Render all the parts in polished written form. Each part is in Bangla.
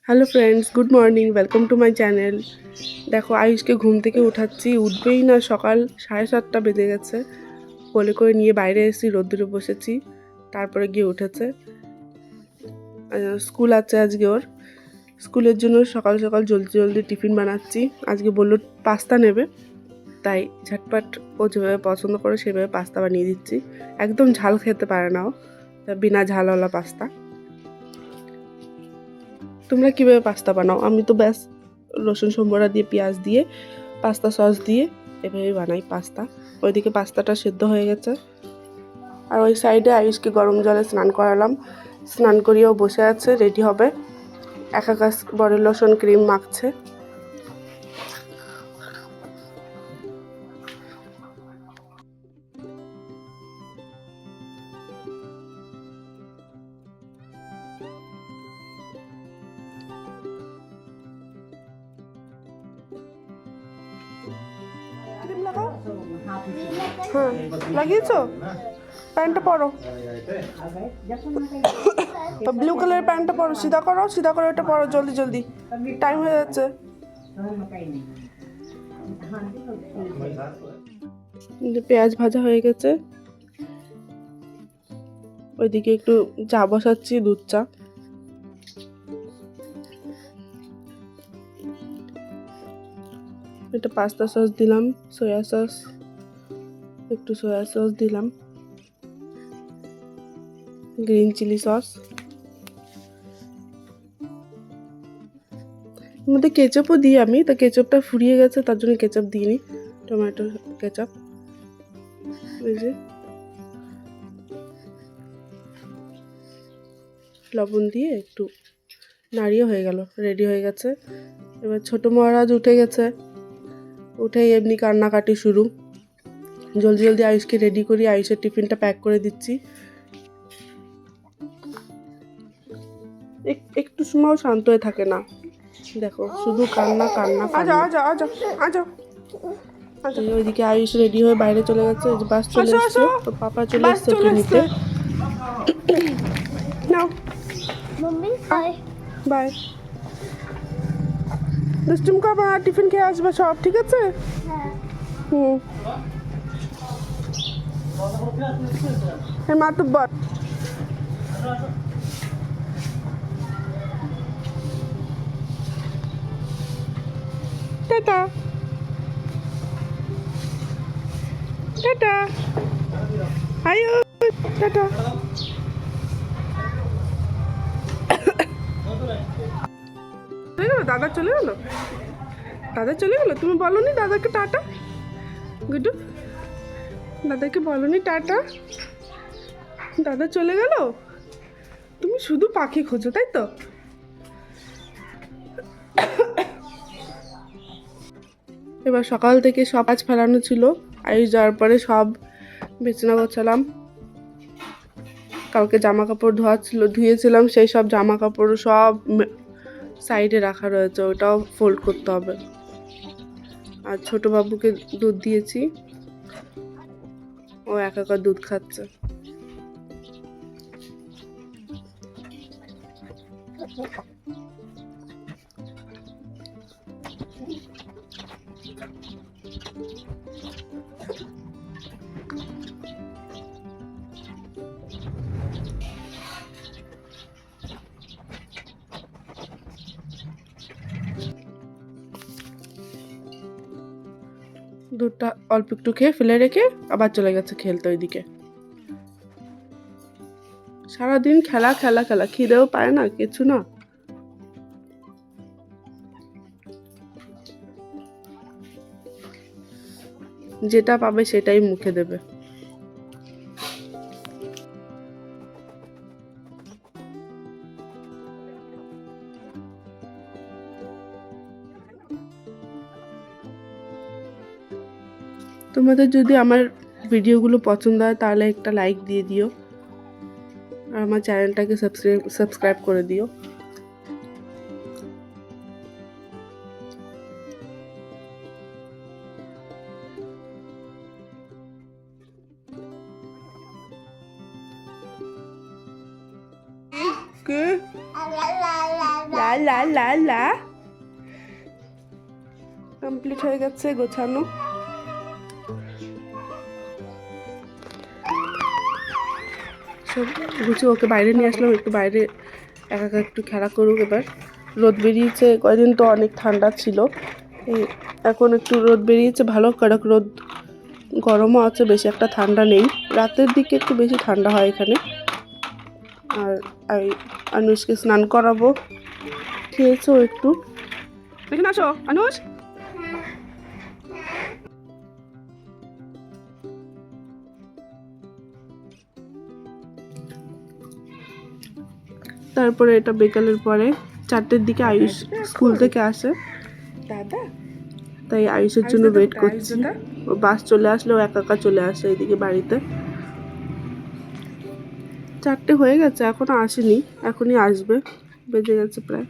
Hello friends, good morning, welcome to my channel. দেখো আয়ুষকে ঘুম থেকে উঠাচ্ছি, উঠবেই না। সকাল 7:30 বেজে গেছে। কোলে করে নিয়ে বাইরে এসেছি, রোদ্দুরে বসেছি, তারপরে গিয়ে উঠেছে। স্কুল আছে আজকে ওর। স্কুলের জন্য সকাল সকাল জলদি জলদি টিফিন বানাচ্ছি। আজকে বললো পাস্তা নেবে, তাই ঝটপট ও যেভাবে পছন্দ করে সেভাবে পাস্তা বানিয়ে দিচ্ছি। একদম ঝাল খেতে পারে না ও, তা বিনা ঝালওয়ালা পাস্তা। তোমরা কীভাবে পাস্তা বানাও? আমি তো ব্যাস রসুন সম্বরা দিয়ে, পেঁয়াজ দিয়ে, পাস্তা সস দিয়ে এভাবেই বানাই পাস্তা। ওইদিকে পাস্তাটা সেদ্ধ হয়ে গেছে, আর ওই সাইডে আয়ুষকে গরম জলে স্নান করালাম। স্নান করিয়েও বসে আছে, রেডি হবে। একাকাশ বডি লোশন ক্রিম মাখছে। ক্রিম লাগাও। হ্যাঁ, লাগিয়েছো? প্যান্টটা পরো, ব্লু কালারের প্যান্টটা পরো। সিধা করো, সিধা করে এটা পরো, জলদি জলদি, টাইম হয়ে যাচ্ছে। পেঁয়াজ ভাজা হয়ে গেছে, ওইদিকে একটু চা বসাচ্ছি, দুধ চা। এটা পাস্তা সস দিলাম, সয়া সস, একটু সয়া সস দিলাম, গ্রিন চিলি সস, এর মধ্যে কেচাপও দিই আমি, তো কেচাপটা ফুরিয়ে গেছে, তার জন্য কেচাপ দিইনি। টমেটো কেচাপ, এই যে লবণ দিয়ে একটু নাড়িয়ে হয়ে গেল, রেডি হয়ে গেছে। এবার ছোটো মহারাজ উঠে গেছে, উঠেই এমনি কান্নাকাটি শুরু। জলদি জলদি আয়ুষকে রেডি করি, আয়ুষের টিফিনটা প্যাক করে দিচ্ছি। একটু সময়ও শান্ত হয়ে থাকে না, দেখো শুধু কান্না কান্না কান্না। ওইদিকে আয়ুষ রেডি হয়ে বাইরে চলে গেছে, বাস চলে এসছে, তো পাপা চলে এসছে ওকে নিতে। নাও বাই। দুষ্টুম কাবা, টিফিন খেয়ে আসবে সব, ঠিক আছে? হুম, মা তো বল। টাটা টাটা, আয়ু টাটা। চলে গেল দাদা, চলে গেল দাদা, চলে গেল। তুমি বলনি দাদাকে টাটা? গুডু, দাদাকে বলনি টাটা? দাদা চলে গেল। তুমি শুধু পাখি খোঁজো, তাই তো? এবার সকাল থেকে সব কাজ ফেলানো ছিল, আয়ুষ যাওয়ার পরে সব বিছানা গোছালাম। কালকে জামা কাপড় ধুয়েছিলাম, সেই সব জামা কাপড় সব সাইডে রাখা রয়েছে, ওটাও ফোল্ড করতে হবে। আর ছোট বাবুকে দুধ দিয়েছি, ও একা দুধ খাচ্ছে। দুধটা অল্প একটু খেয়ে ফেলে রেখে আবার চলে গেছে খেলতে ওইদিকে। সারাদিন খেলা খেলা খেলা, খিদেও পায় না, কিছু না। যেটা পাবে সেটাই মুখে দেবে। তোমাদের যদি আমার ভিডিওগুলো পছন্দ হয় তাহলে একটা লাইক দিয়ে দিও, আর আমার চ্যানেলটাকে সাবস্ক্রাইব করে দিও। কে লা লা লা কমপ্লিট হয়ে গেছে গোছানো। সব গুছিয়ে ওকে বাইরে নিয়ে আসলাম, একটু বাইরে একা একা একটু খেলা করুক। এবার রোদ বেরিয়েছে, কয়দিন তো অনেক ঠান্ডা ছিল, এখন একটু রোদ বেরিয়েছে, ভালো কড়ক রোদ, গরমও আছে, বেশি একটা ঠান্ডা নেই। রাতের দিকে একটু বেশি ঠান্ডা হয় এখানে। আর আনুষকে স্নান করাবো, খেয়েছো একটু। এখানে আসো আনুষ। তারপরে এটা বিকালের পরে 4টের দিকে আয়ুষ স্কুল থেকে আসে, তাই আয়ুষের জন্য ওয়েট করছি। ও বাস চলে আসলে ও একা একা চলে আসে এদিকে বাড়িতে। 4টে হয়ে গেছে, এখনো আসেনি, এখনই আসবে, বেজে গেছে প্রায়।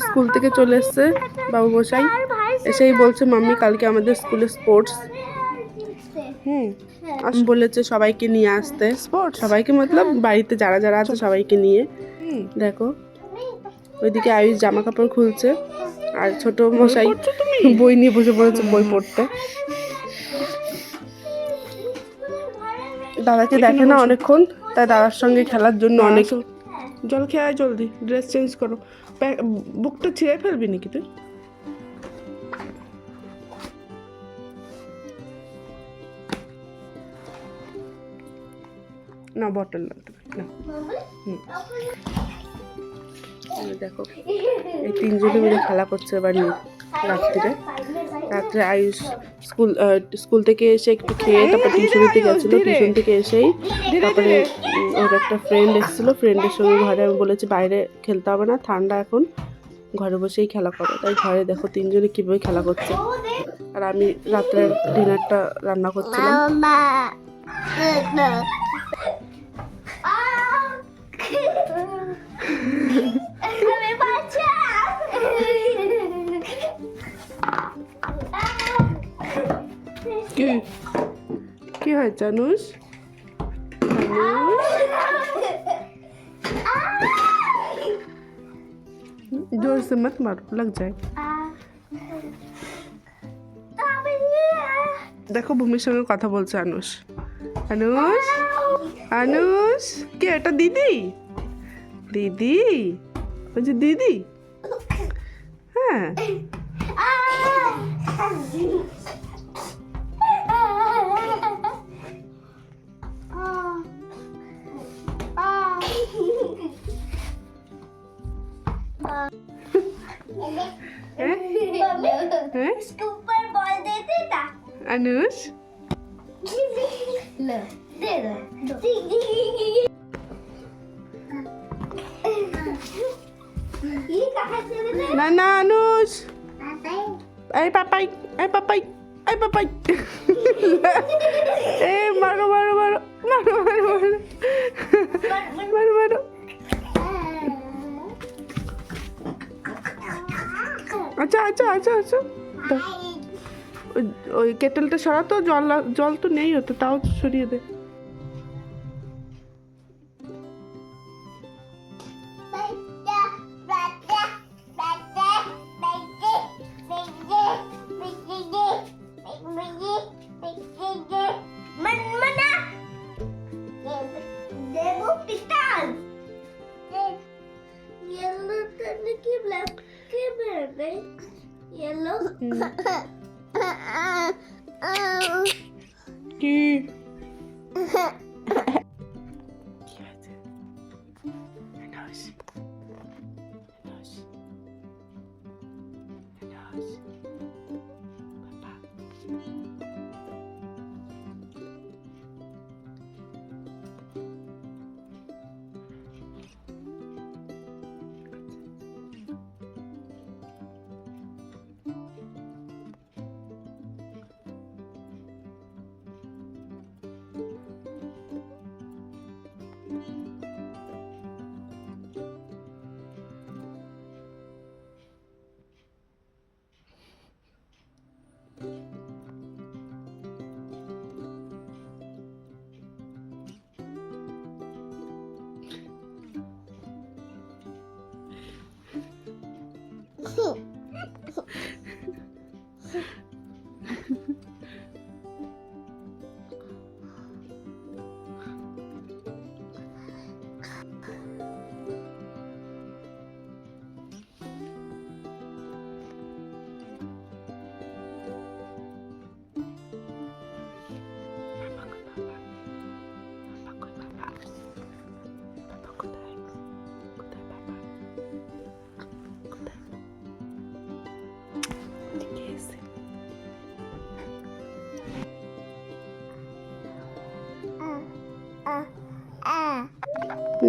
স্কুল থেকে চলে এসছে বাবু মশাই, এসেই বলছে মাম্মি কালকে আমাদের স্কুলে স্পোর্টস। বলেছে সবাইকে নিয়ে আসতে, সবাইকে মতলব বাড়িতে যারা যারা আছে সবাইকে নিয়ে। দেখো ওইদিকে আয়ুষ জামা কাপড় খুলছে, আর ছোট মশাই বই নিয়ে বসে পড়েছে বই পড়তে। দাদাকে দেখে না অনেকক্ষণ, তাই দাদার সঙ্গে খেলার জন্য অনেক। জল খেয়ে আয় জলদি, ড্রেস চেঞ্জ করো। বুকটা ছিঁড়ে ফেলবি নাকি তুই? না বটল না, দেখো এই 3জনে মিলে খেলা করছে এবার রাত্রে আয়ুষ স্কুল থেকে এসে একটু খেয়ে তারপর টিউশনিতে গেছিলো, টিউশন থেকে এসেই তারপরে ওর একটা ফ্রেন্ড এসেছিলো, ফ্রেন্ডের সঙ্গে ঘরে আমি বলেছি বাইরে খেলতে হবে না, ঠান্ডা এখন, ঘরে বসেই খেলা করো। তাই ঘরে দেখো 3জনে কীভাবে খেলা করছে। আর আমি রাত্রের ডিনারটা রান্না করছিলাম। কি হয়েছে আনুষ? जोर से मत मारो, लग जाए। দেখো ভূমির সঙ্গে কথা বলছে আনুষ। আনুষ আনুষ কে এটা? দিদি দিদি বলছে দিদি। হ্যাঁ इसके ऊपर बॉल दे देता अनुष। ले दे दो ये कहाँ से दे? ना ना अनुष, आई पापाई आई पापाई आई पापाई। ए मारो मारो मारो मारो मारो मारो मारो मारो। আচ্ছা আচ্ছা আচ্ছা আচ্ছা, ওই কেটেলটা সরাতো, জল তো নেই হতো, তাও সরিয়ে দে। Yellow. কি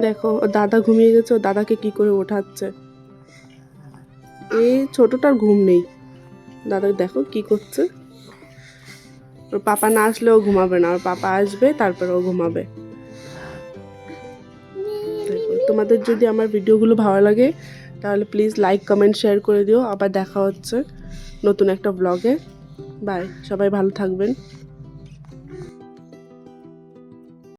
দেখো ও দাদা ঘুমিয়ে গেছে, ও দাদাকে কি করে ওঠাচ্ছে। এই ছোটটার ঘুম নেই, দাদা দেখো কি করছে। ওর পাপা না আসলে ও ঘুমাবে না, ওর পাপা আসবে তারপর ও ঘুমাবে। দেখো, তোমাদের যদি আমার ভিডিওগুলো ভালো লাগে তাহলে প্লিজ লাইক কমেন্ট শেয়ার করে দিও। আবার দেখা হচ্ছে নতুন একটা ব্লগে। বাই, সবাই ভালো থাকবেন।